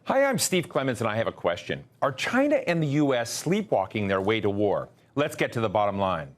Hi, I'm Steve Clemons, and I have a question. Are China and the U.S. sleepwalking their way to war? Let's get to the bottom line.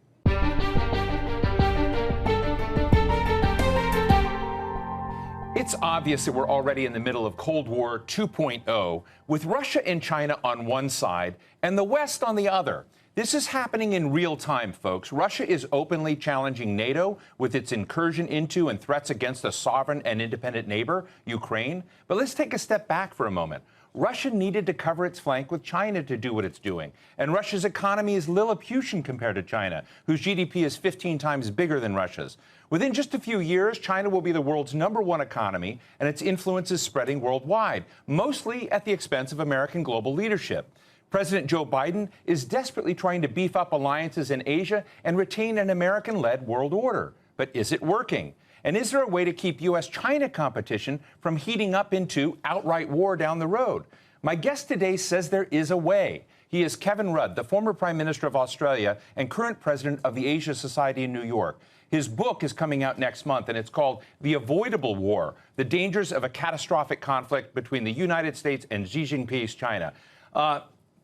It's obvious that we're already in the middle of Cold War 2.0, with Russia and China on one side and the West on the other. This is happening in real time, folks. Russia is openly challenging NATO with its incursion into and threats against a sovereign and independent neighbor, Ukraine. But let's take a step back for a moment. Russia needed to cover its flank with China to do what it's doing. And Russia's economy is Lilliputian compared to China, whose GDP is 15 times bigger than Russia's. Within just a few years, China will be the world's #1 economy, and its influence is spreading worldwide, mostly at the expense of American global leadership. President Joe Biden is desperately trying to beef up alliances in Asia and retain an American-led world order. But is it working? And is there a way to keep U.S.-China competition from heating up into outright war down the road? My guest today says there is a way. He is Kevin Rudd, the former Prime Minister of Australia and current president of the Asia Society in New York. His book is coming out next month, and it's called The Avoidable War: The Dangers of a Catastrophic Conflict Between the United States and Xi Jinping's China.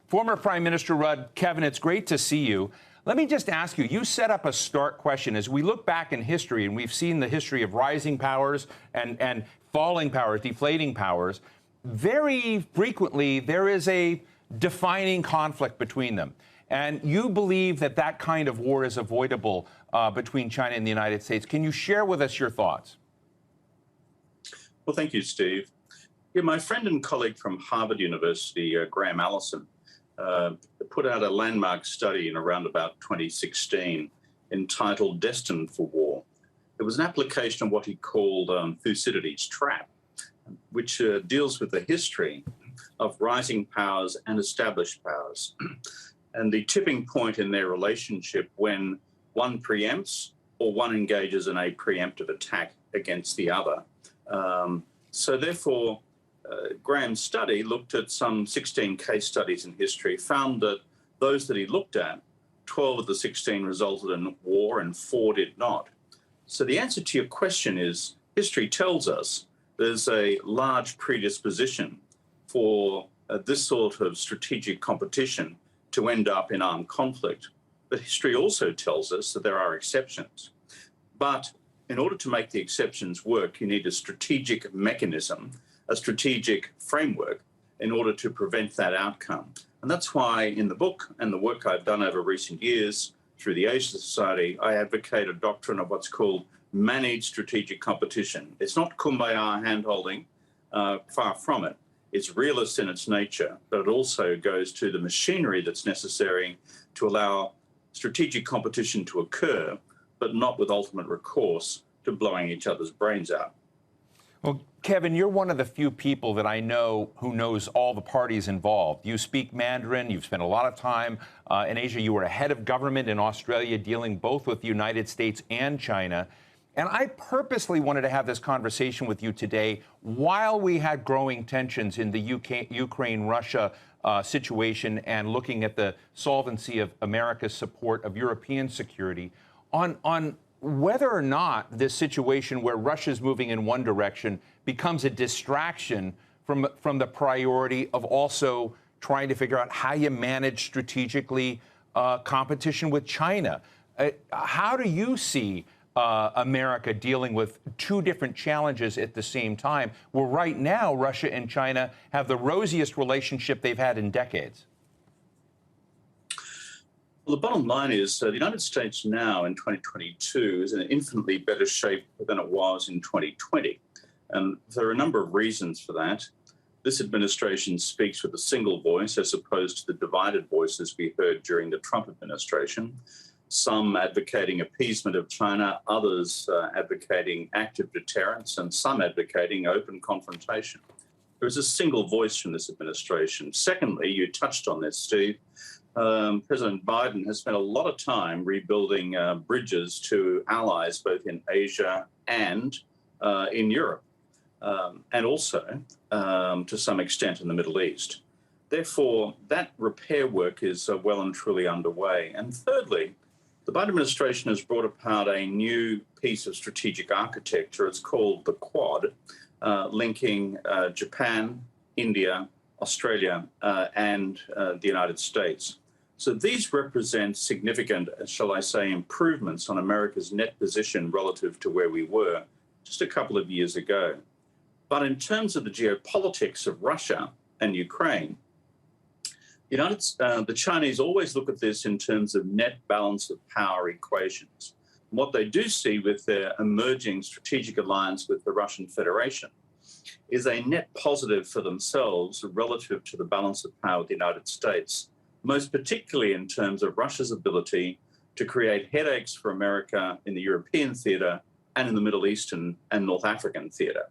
Former Prime Minister Rudd, Kevin, it's great to see you. Let me just ask you, you set up a stark question. As we look back in history, and we've seen the history of rising powers and falling powers, deflating powers, very frequently there is a defining conflict between them. And you believe that that kind of war is avoidable between China and the United States. Can you share with us your thoughts? Well, thank you, Steve. Yeah, my friend and colleague from Harvard University, Graham Allison, put out a landmark study in around about 2016 entitled Destined for War. It was an application of what he called Thucydides' trap, which deals with the history of rising powers and established powers, and the tipping point in their relationship when one preempts or one engages in a preemptive attack against the other. So therefore, Graham's study looked at some 16 case studies in history, found that those that he looked at, 12 of the 16 resulted in war and 4 did not. So the answer to your question is, history tells us there's a large predisposition for this sort of strategic competition to end up in armed conflict. But history also tells us that there are exceptions. But in order to make the exceptions work, you need a strategic mechanism, a strategic framework in order to prevent that outcome. And that's why in the book and the work I've done over recent years through the Asia Society, I advocate a doctrine of what's called managed strategic competition. It's not kumbaya hand-holding, far from it. It's realist in its nature, but it also goes to the machinery that's necessary to allow strategic competition to occur, but not with ultimate recourse to blowing each other's brains out. Well, Kevin, you're one of the few people that I know who knows all the parties involved. You speak Mandarin. You've spent a lot of time in Asia. You were a head of government in Australia, dealing both with the United States and China. And I purposely wanted to have this conversation with you today while we had growing tensions in the Ukraine-Russia situation and looking at the solvency of America's support of European security on whether or not this situation where Russia's moving in one direction becomes a distraction from the priority of also trying to figure out how you manage strategically competition with China. How do you see America dealing with two different challenges at the same time, where right now Russia and China have the rosiest relationship they've had in decades? Well, the bottom line is the United States now in 2022 is in infinitely better shape than it was in 2020. And there are a number of reasons for that. This administration speaks with a single voice as opposed to the divided voices we heard during the Trump administration. Some advocating appeasement of China, others advocating active deterrence, and some advocating open confrontation. There is a single voice from this administration. Secondly, you touched on this, Steve. President Biden has spent a lot of time rebuilding bridges to allies both in Asia and in Europe, and also to some extent in the Middle East. Therefore, that repair work is well and truly underway. And thirdly, the Biden administration has brought about a new piece of strategic architecture. It's called the Quad, linking Japan, India, Australia, and the United States. So these represent significant, shall I say, improvements on America's net position relative to where we were just a couple of years ago. But in terms of the geopolitics of Russia and Ukraine, the Chinese always look at this in terms of net balance of power equations. What they do see with their emerging strategic alliance with the Russian Federation is a net positive for themselves relative to the balance of power with the United States, most particularly in terms of Russia's ability to create headaches for America in the European theater and in the Middle Eastern and North African theater.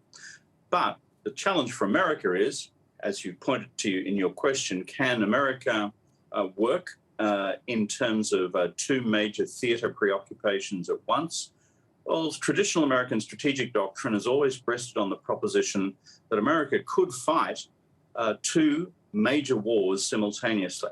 But the challenge for America is, as you pointed to in your question, can America work in terms of two major theater preoccupations at once? Well, traditional American strategic doctrine has always rested on the proposition that America could fight two major wars simultaneously.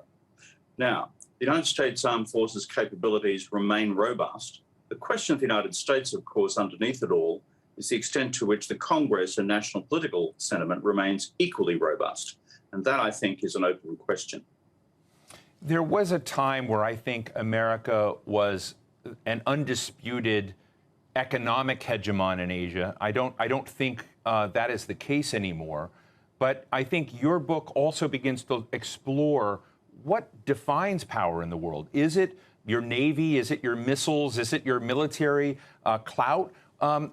Now, the United States Armed Forces capabilities remain robust. The question of the United States, of course, underneath it all, is the extent to which the Congress and national political sentiment remains equally robust. And that, I think, is an open question. There was a time where I think America was an undisputed economic hegemon in Asia. I don't think that is the case anymore. But I think your book also begins to explore what defines power in the world. Is it your Navy? Is it your missiles? Is it your military clout?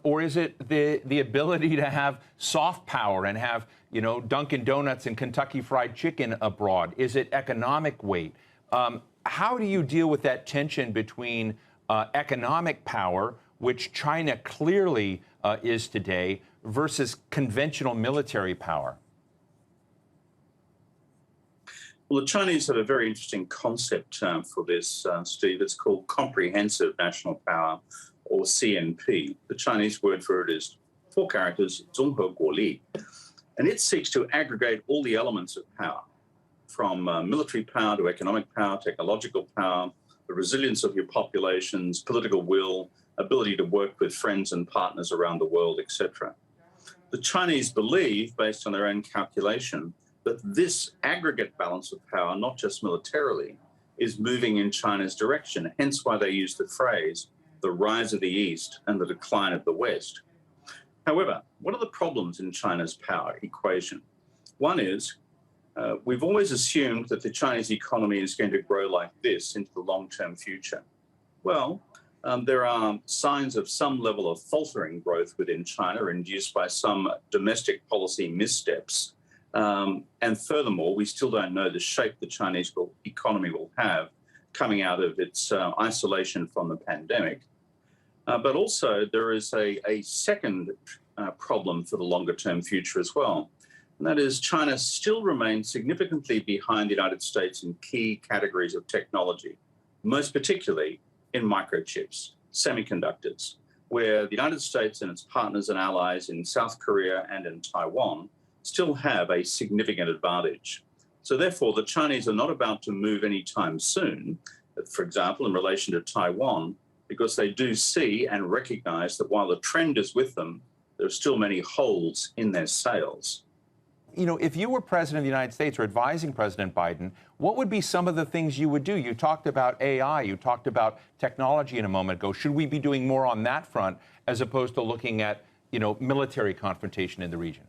Or is it the ability to have soft power and have, Dunkin' Donuts and Kentucky Fried Chicken abroad? Is it economic weight? How do you deal with that tension between economic power, which China clearly is today, versus conventional military power? Well, the Chinese have a very interesting concept for this, Steve. It's called comprehensive national power, or CNP. The Chinese word for it is 4 characters, 综合国力. And it seeks to aggregate all the elements of power, from military power to economic power, technological power, the resilience of your populations, political will, ability to work with friends and partners around the world, etc. The Chinese believe, based on their own calculation, that this aggregate balance of power, not just militarily, is moving in China's direction, hence why they use the phrase, the rise of the East and the decline of the West. However, what are the problems in China's power equation? One is, we've always assumed that the Chinese economy is going to grow like this into the long-term future. Well, there are signs of some level of faltering growth within China induced by some domestic policy missteps. And furthermore, we still don't know the shape the Chinese economy will have coming out of its isolation from the pandemic. But also there is a second problem for the longer term future as well. And that is China still remains significantly behind the United States in key categories of technology, most particularly in microchips, semiconductors, where the United States and its partners and allies in South Korea and in Taiwan still have a significant advantage. So therefore, the Chinese are not about to move anytime soon, for example, in relation to Taiwan, because they do see and recognize that while the trend is with them, there are still many holes in their sails. If you were president of the United States or advising President Biden, what would be some of the things you would do? You talked about AI, you talked about technology in a moment ago. Should we be doing more on that front as opposed to looking at, military confrontation in the region?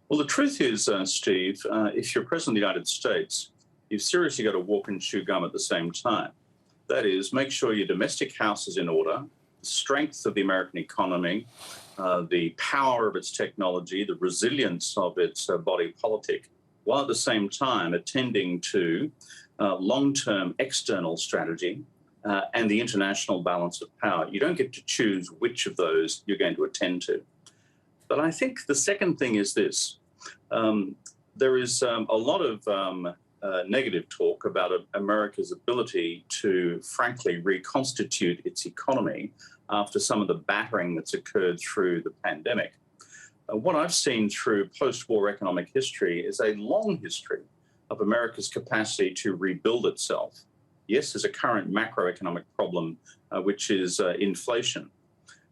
Well, the truth is, Steve, if you're president of the United States, you've seriously got to walk and chew gum at the same time. That is, make sure your domestic house is in order, the strength of the American economy, the power of its technology, the resilience of its body politic, while at the same time attending to long-term external strategy and the international balance of power. You don't get to choose which of those you're going to attend to. But I think the second thing is this. There is a lot of negative talk about America's ability to, frankly, reconstitute its economy after some of the battering that's occurred through the pandemic. What I've seen through post-war economic history is a long history of America's capacity to rebuild itself. Yes, there's a current macroeconomic problem, which is inflation.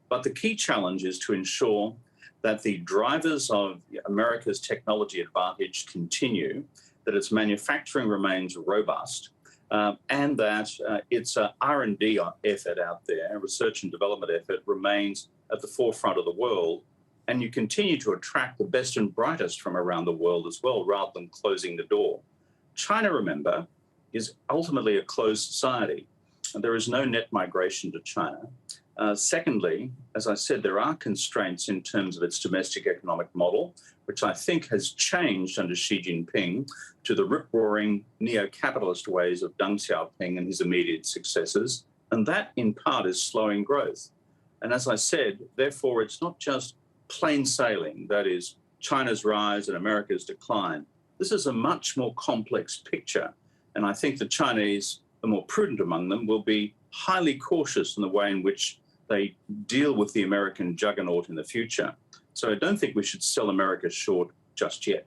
But the key challenge is to ensure that the drivers of America's technology advantage continue, that its manufacturing remains robust, and that its R&D effort out there, research and development effort, remains at the forefront of the world. And you continue to attract the best and brightest from around the world as well, rather than closing the door. China, remember, is ultimately a closed society, and there is no net migration to China. Secondly, as I said, there are constraints in terms of its domestic economic model, which I think has changed under Xi Jinping to the rip-roaring neo-capitalist ways of Deng Xiaoping and his immediate successors. And that, in part, is slowing growth. And as I said, therefore, it's not just plain sailing, that is, China's rise and America's decline. This is a much more complex picture. And I think the Chinese, the more prudent among them, will be highly cautious in the way in which they deal with the American juggernaut in the future. So I don't think we should sell America short just yet.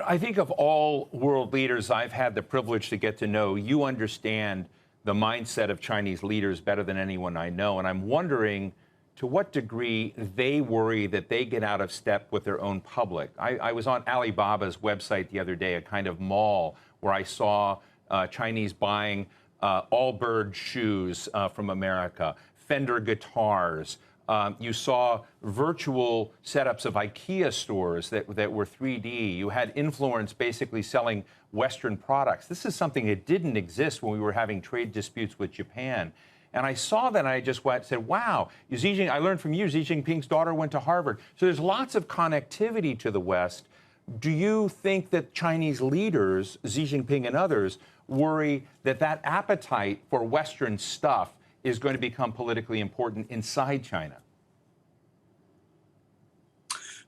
I think of all world leaders I've had the privilege to get to know, you understand the mindset of Chinese leaders better than anyone I know. And I'm wondering to what degree they worry that they get out of step with their own public. I was on Alibaba's website the other day, a kind of mall, where I saw Chinese buying Allbirds shoes from America, Fender guitars. You saw virtual setups of IKEA stores that were 3D. You had influence basically selling Western products. This is something that didn't exist when we were having trade disputes with Japan. And I saw that and I just said, wow, I learned from you, Xi Jinping's daughter went to Harvard. So there's lots of connectivity to the West. Do you think that Chinese leaders, Xi Jinping and others, worry that that appetite for Western stuff is going to become politically important inside China?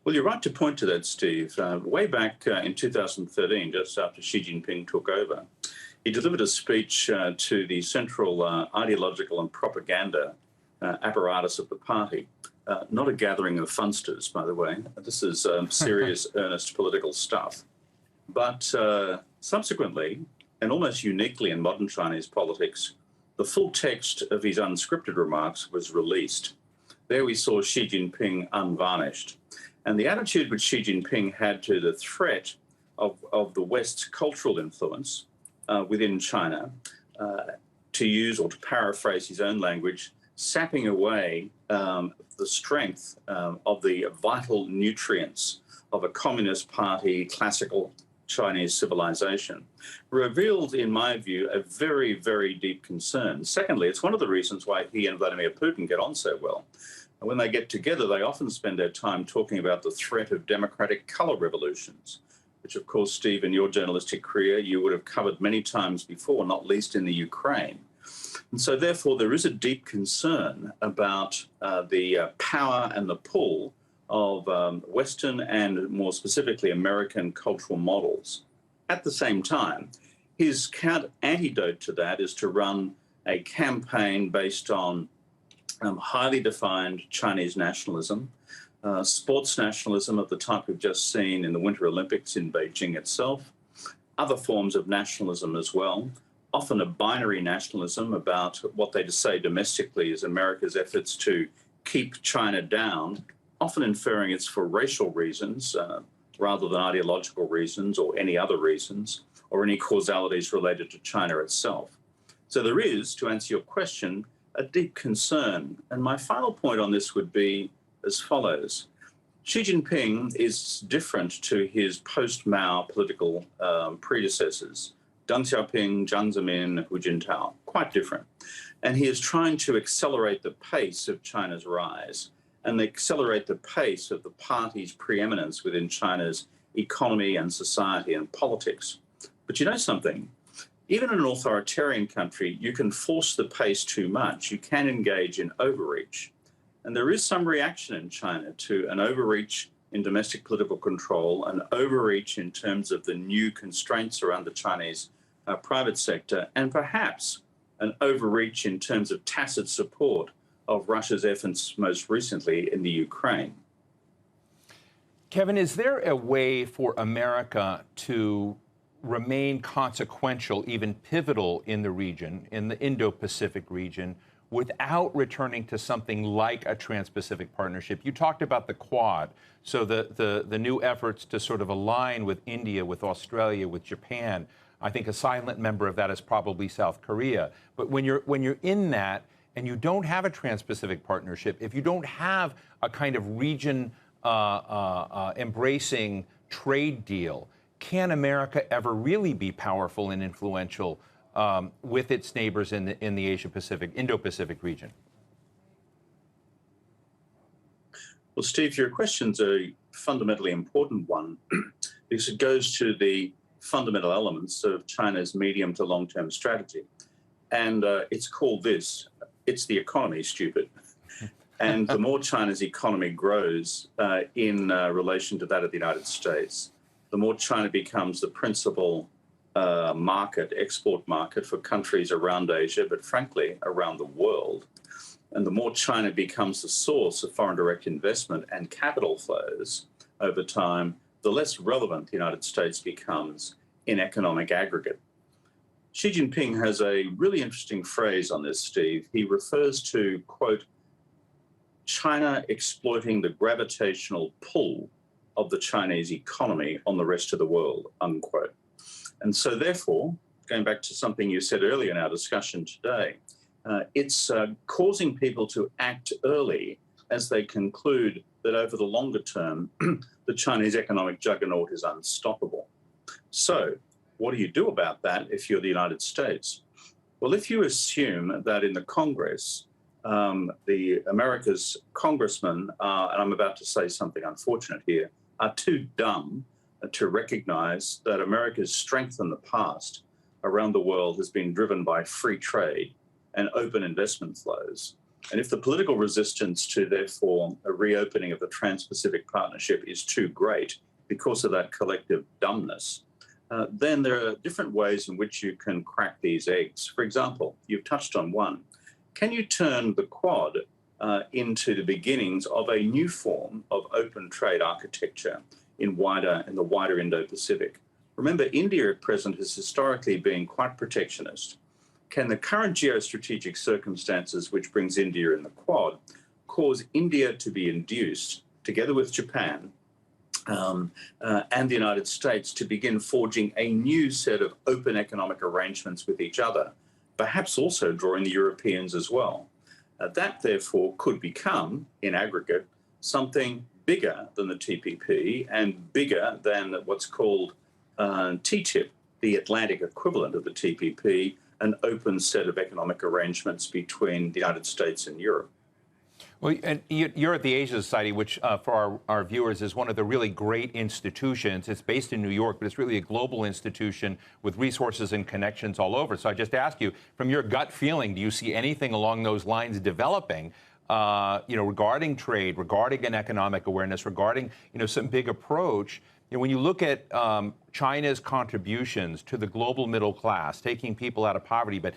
Well, you're right to point to that, Steve. Way back in 2013, just after Xi Jinping took over, he delivered a speech to the central ideological and propaganda apparatus of the party. Not a gathering of funsters, by the way. This is serious, earnest political stuff. But subsequently, and almost uniquely in modern Chinese politics, the full text of his unscripted remarks was released. There we saw Xi Jinping unvarnished. And the attitude which Xi Jinping had to the threat of the West's cultural influence within China, to use or to paraphrase his own language, sapping away the strength of the vital nutrients of a Communist Party classical Chinese civilization, revealed, in my view, a very, very deep concern. Secondly, it's one of the reasons why he and Vladimir Putin get on so well. And when they get together, they often spend their time talking about the threat of democratic color revolutions, which, of course, Steve, in your journalistic career, you would have covered many times before, not least in the Ukraine. And so, therefore, there is a deep concern about the power and the pull of Western and, more specifically, American cultural models. At the same time, his antidote to that is to run a campaign based on highly defined Chinese nationalism, sports nationalism of the type we've just seen in the Winter Olympics in Beijing itself, other forms of nationalism as well, often a binary nationalism about what they say domestically is America's efforts to keep China down, often inferring it's for racial reasons rather than ideological reasons or any other reasons or any causalities related to China itself. So there is, to answer your question, a deep concern. And my final point on this would be as follows. Xi Jinping is different to his post-Mao political predecessors, Deng Xiaoping, Jiang Zemin, Hu Jintao, quite different. And he is trying to accelerate the pace of China's rise and accelerate the pace of the party's preeminence within China's economy and society and politics. But you know something? Even in an authoritarian country, you can force the pace too much. You can engage in overreach. And there is some reaction in China to an overreach in domestic political control, an overreach in terms of the new constraints around the Chinese private sector, and perhaps an overreach in terms of tacit support of Russia's efforts most recently in the Ukraine. Kevin, is there a way for America to remain consequential, even pivotal in the region, in the Indo-Pacific region, without returning to something like a Trans-Pacific Partnership? You talked about the Quad, so the new efforts to sort of align with India, with Australia, with Japan. I think a silent member of that is probably South Korea. But when you're in that and you don't have a Trans-Pacific Partnership, if you don't have a kind of region embracing trade deal, can America ever really be powerful and influential with its neighbors in the Asia-Pacific, Indo-Pacific region? Well, Steve, your question's a fundamentally important one because it goes to the fundamental elements of China's medium to long-term strategy. And it's called this: it's the economy, stupid. And the more China's economy grows in relation to that of the United States, the more China becomes the principal export market for countries around Asia, but frankly, around the world. And the more China becomes the source of foreign direct investment and capital flows over time, the less relevant the United States becomes in economic aggregate. Xi Jinping has a really interesting phrase on this, Steve. He refers to, quote, China exploiting the gravitational pull of the Chinese economy on the rest of the world, unquote. And so therefore, going back to something you said earlier in our discussion today, it's causing people to act early as they conclude that over the longer term, the Chinese economic juggernaut is unstoppable. So what do you do about that if you're the United States? Well, if you assume that in the Congress, the America's congressmen, and I'm about to say something unfortunate here, are too dumb to recognize that America's strength in the past around the world has been driven by free trade and open investment flows. And if the political resistance to, therefore, a reopening of the Trans-Pacific Partnership is too great because of that collective dumbness, then there are different ways in which you can crack these eggs. For example, you've touched on one. Can you turn the Quad into the beginnings of a new form of open trade architecture in the wider Indo-Pacific? Remember, India at present has historically been quite protectionist. Can the current geostrategic circumstances, which brings India in the Quad, cause India to be induced, together with Japan and the United States, to begin forging a new set of open economic arrangements with each other, perhaps also drawing the Europeans as well? That, therefore, could become, in aggregate, something bigger than the TPP and bigger than what's called TTIP, the Atlantic equivalent of the TPP, an open set of economic arrangements between the United States and Europe. Well, and you're at the Asia Society, which for our viewers is one of the really great institutions. It's based in New York, but it's really a global institution with resources and connections all over. So I just ask you, from your gut feeling, do you see anything along those lines developing, regarding trade, regarding an economic awareness, regarding, some big approach? When you look at China's contributions to the global middle class, taking people out of poverty, but,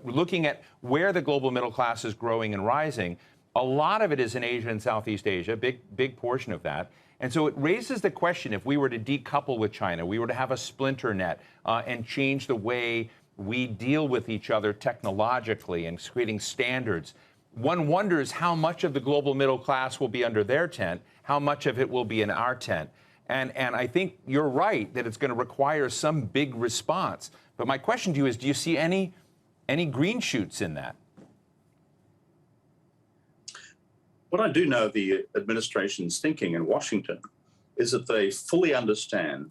looking at where the global middle class is growing and rising, a lot of it is in Asia and Southeast Asia, big portion of that. And so it raises the question, if we were to decouple with China, we were to have a splinter net and change the way we deal with each other technologically and creating standards, one wonders how much of the global middle class will be under their tent, how much of it will be in our tent. And I think you're right that it's going to require some big response. But my question to you is, do you see any green shoots in that? What I do know of the administration's thinking in Washington is that they fully understand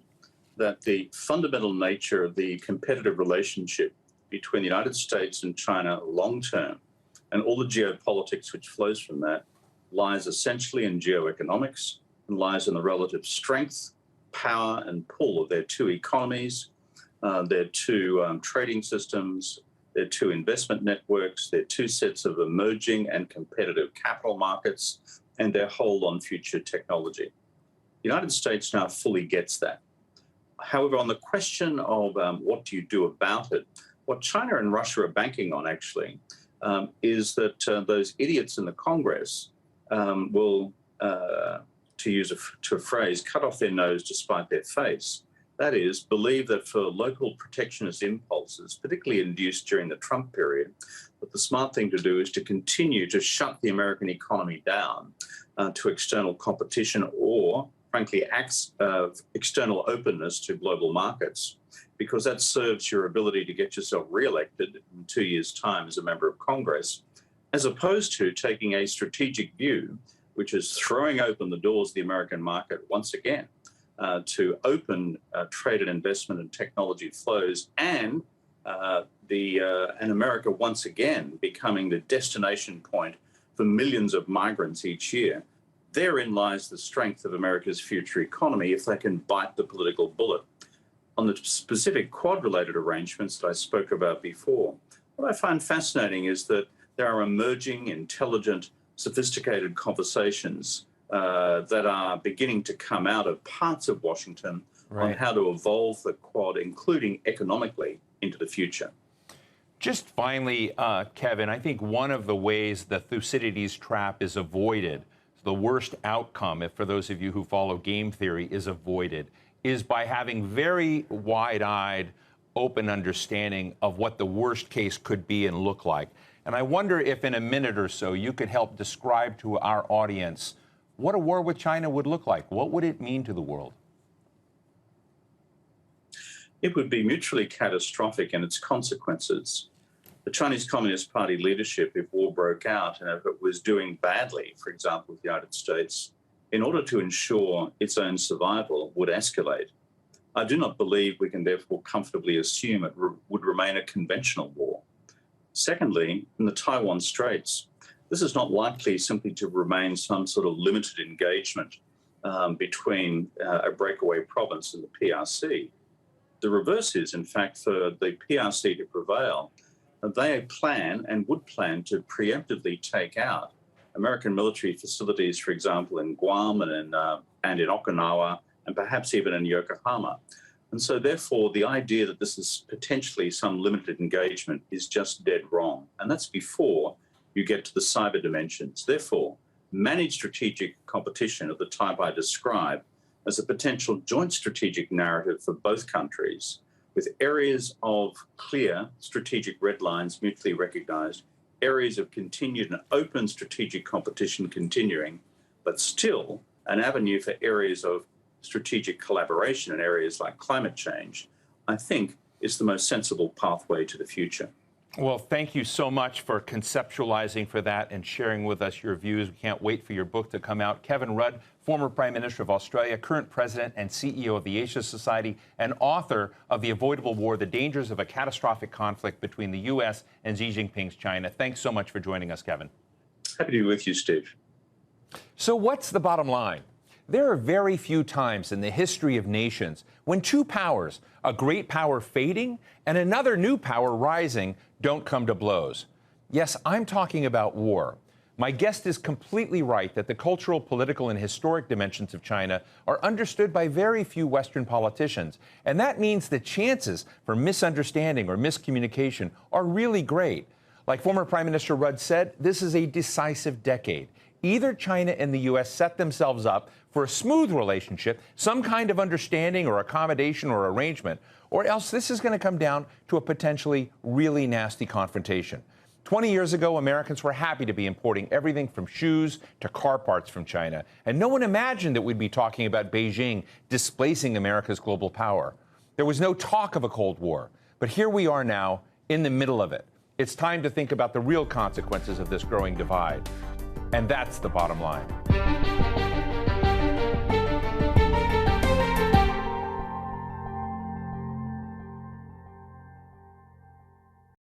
that the fundamental nature of the competitive relationship between the United States and China long-term and all the geopolitics which flows from that lies essentially in geoeconomics and lies in the relative strength, power, and pull of their two economies, their two trading systems, their two investment networks, their two sets of emerging and competitive capital markets, and their hold on future technology. The United States now fully gets that. However, on the question of what do you do about it, what China and Russia are banking on, actually, is that those idiots in the Congress will, to use a phrase, cut off their nose to spite their face. That is, believe that for local protectionist impulses, particularly induced during the Trump period, that the smart thing to do is to continue to shut the American economy down to external competition or, frankly, acts of external openness to global markets, because that serves your ability to get yourself re-elected in 2 years' time as a member of Congress, as opposed to taking a strategic view, which is throwing open the doors of the American market once again to open trade and investment and technology flows, and America once again becoming the destination point for millions of migrants each year. Therein lies the strength of America's future economy if they can bite the political bullet. On the specific Quad-related arrangements that I spoke about before, what I find fascinating is that there are emerging, intelligent, sophisticated conversations that are beginning to come out of parts of Washington on how to evolve the Quad, including economically, into the future. Just finally, Kevin, I think one of the ways the Thucydides trap is avoided, the worst outcome, if for those of you who follow game theory, is avoided, is by having very wide-eyed, open understanding of what the worst case could be and look like. And I wonder if in a minute or so you could help describe to our audience what a war with China would look like. What would it mean to the world? It would be mutually catastrophic in its consequences. The Chinese Communist Party leadership, if war broke out and if it was doing badly, for example, with the United States, in order to ensure its own survival, would escalate. I do not believe we can therefore comfortably assume it would remain a conventional war. Secondly, in the Taiwan Straits, this is not likely simply to remain some sort of limited engagement between a breakaway province and the PRC. The reverse is, in fact, for the PRC to prevail, they plan and would plan to preemptively take out American military facilities, for example, in Guam and in Okinawa, and perhaps even in Yokohama. And so, therefore, the idea that this is potentially some limited engagement is just dead wrong. And that's before you get to the cyber dimensions. Therefore, managed strategic competition of the type I described as a potential joint strategic narrative for both countries, with areas of clear strategic red lines mutually recognized, areas of continued and open strategic competition continuing, but still an avenue for areas of strategic collaboration in areas like climate change, I think is the most sensible pathway to the future. Well, thank you so much for conceptualizing for that and sharing with us your views. We can't wait for your book to come out. Kevin Rudd, former Prime Minister of Australia, current President and CEO of the Asia Society, and author of The Avoidable War, The Dangers of a Catastrophic Conflict Between the U.S. and Xi Jinping's China. Thanks so much for joining us, Kevin. Happy to be with you, Steve. So what's the bottom line? There are very few times in the history of nations when two powers, a great power fading and another new power rising, don't come to blows. Yes, I'm talking about war. My guest is completely right that the cultural, political, and historic dimensions of China are understood by very few Western politicians. And that means the chances for misunderstanding or miscommunication are really great. Like former Prime Minister Rudd said, this is a decisive decade. Either China and the U.S. set themselves up for a smooth relationship, some kind of understanding or accommodation or arrangement, or else this is going to come down to a potentially really nasty confrontation. 20 years ago, Americans were happy to be importing everything from shoes to car parts from China, and no one imagined that we'd be talking about Beijing displacing America's global power. There was no talk of a Cold War, but here we are now in the middle of it. It's time to think about the real consequences of this growing divide. And that's the bottom line.